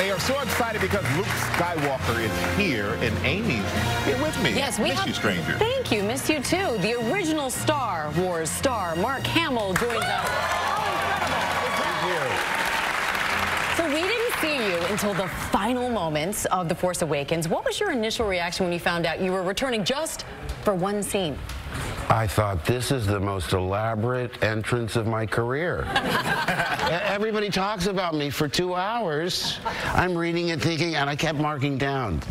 They are so excited because Luke Skywalker is here, and Amy's here with me. Yes, we miss you, stranger. Thank you. Missed you, too. The original Star Wars star, Mark Hamill, joins us. So we didn't see you until the final moments of The Force Awakens. What was your initial reaction when you found out you were returning just for one scene? I thought, this is the most elaborate entrance of my career. Everybody talks about me for 2 hours. I'm reading it thinking, and I kept marking down,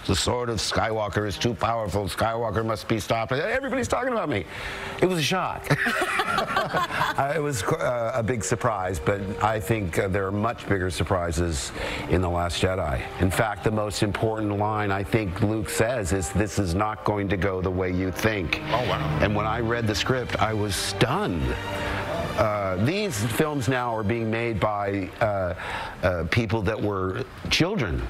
the sword of Skywalker is too powerful. Skywalker must be stopped. Everybody's talking about me. It was a shock. It was a big surprise, but I think there are much bigger surprises in The Last Jedi. In fact, the most important line I think Luke says is, "This is not going to go the way you think." Oh, wow. And when I read the script, I was stunned. These films now are being made by people that were children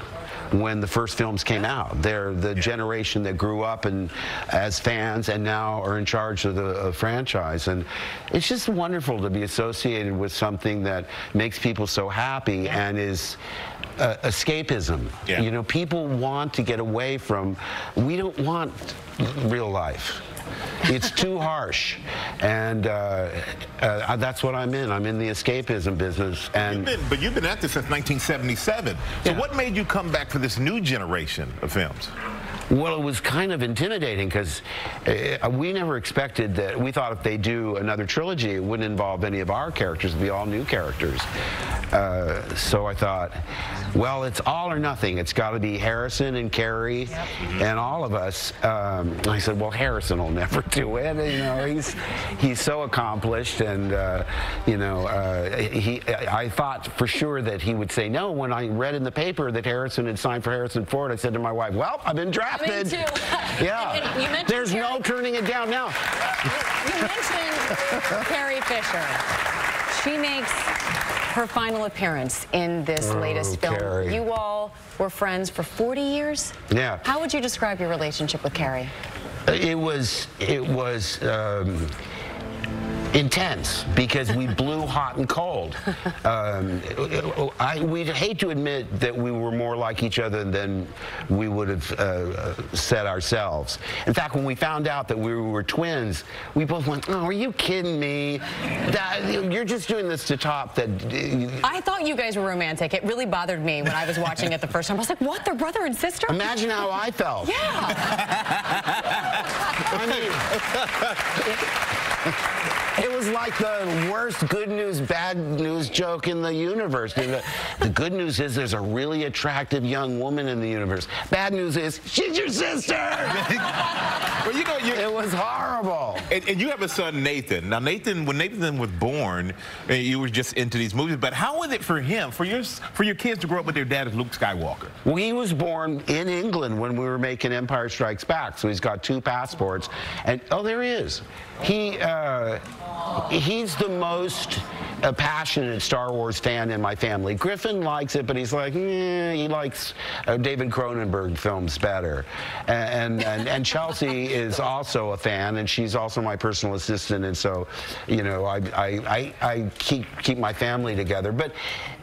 when the first films came out. They're the generation that grew up as fans and now are in charge of the franchise. And it's just wonderful to be associated with something that makes people so happy and is escapism. Yeah. You know, people want to get away from, we don't want real life. It's too harsh, and that's what I'm in. I'm in the escapism business. And you've been at this since 1977. So yeah. What made you come back for this new generation of films? Well, it was kind of intimidating because we never expected that. We thought if they do another trilogy, it wouldn't involve any of our characters. It'd be all new characters. So I thought, well, it's all or nothing. It's got to be Harrison and Carrie and all of us. I said, well, Harrison will never do it. You know, he's so accomplished, and you know, I thought for sure that he would say no. When I read in the paper that Harrison had signed for Harrison Ford, I said to my wife, well, I've been drafted. Me too. Yeah. And there's no turning it down now. You mentioned Carrie Fisher. She makes her final appearance in this latest film. Carrie. You all were friends for 40 years? Yeah. How would you describe your relationship with Carrie? It was intense because we blew hot and cold. We'd hate to admit that we were more like each other than we would have said ourselves. In fact, when we found out that we were twins, we both went, oh, are you kidding me? You're just doing this to top that... I thought you guys were romantic. It really bothered me when I was watching it the first time. I was like, what, they're brother and sister? Imagine how I felt. Yeah. I mean... It was like the worst good news, bad news joke in the universe. The good news is there's a really attractive young woman in the universe. Bad news is she's your sister. Well, you know, it was horrible. And you have a son, Nathan. Now, when Nathan was born, you were just into these movies. But how was it for him, for your kids to grow up with their dad as Luke Skywalker? Well, he was born in England when we were making Empire Strikes Back, so he's got 2 passports. And oh, there he is. He's the most passionate Star Wars fan in my family. Griffin likes it, but he's like, he likes David Cronenberg films better. And Chelsea is also a fan, and she's also my personal assistant, and so, you know, I keep my family together. But,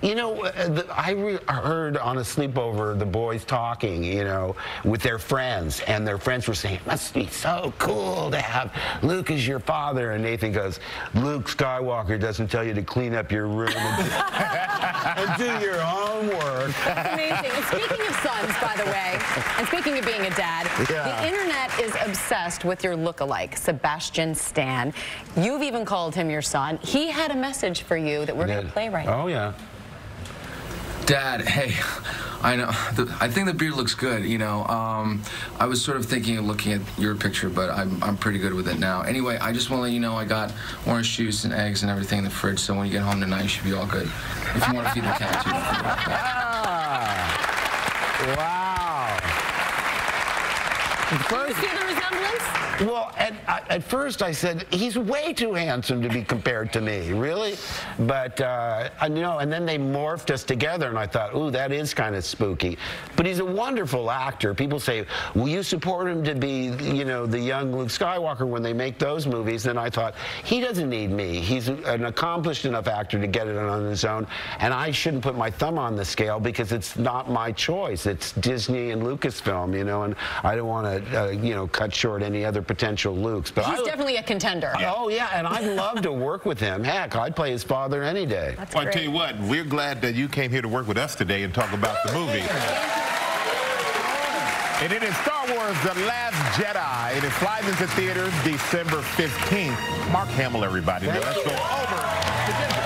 you know, I heard on a sleepover the boys talking, you know, with their friends, and their friends were saying, it must be so cool to have Luke as your father, and Nathan goes, Luke Skywalker doesn't tell you to clean up your room and do your homework. That's amazing. And speaking of sons, by the way, and speaking of being a dad, the internet is obsessed with your look-alike, Sebastian Stan. You've even called him your son. He had a message for you that we're going to play right now. Oh, yeah. Dad, hey, I know, I think the beard looks good, you know. I was sort of thinking of looking at your picture, but I'm pretty good with it now. Anyway, I just want to let you know I got orange juice and eggs and everything in the fridge, so when you get home tonight, you should be all good. If you want to feed the cat, too. Wow. Did you see the result? resemblance? Well, at first I said, he's way too handsome to be compared to me, really? But, you know, and then they morphed us together, and I thought, ooh, that is kind of spooky. But he's a wonderful actor. People say, will you support him to be, you know, the young Luke Skywalker when they make those movies? And I thought, he doesn't need me. He's an accomplished enough actor to get it on his own, and I shouldn't put my thumb on the scale because it's not my choice. It's Disney and Lucasfilm, you know, and I don't want to, you know, cut short any other potential Lukes. But he's definitely a contender. Oh, yeah, and I'd love to work with him. Heck, I'd play his father any day. That's well, great. I tell you what, we're glad that you came here to work with us today and talk about the movie. And it is Star Wars The Last Jedi. It is flies into theaters December 15th. Mark Hamill, everybody. Now let's go over to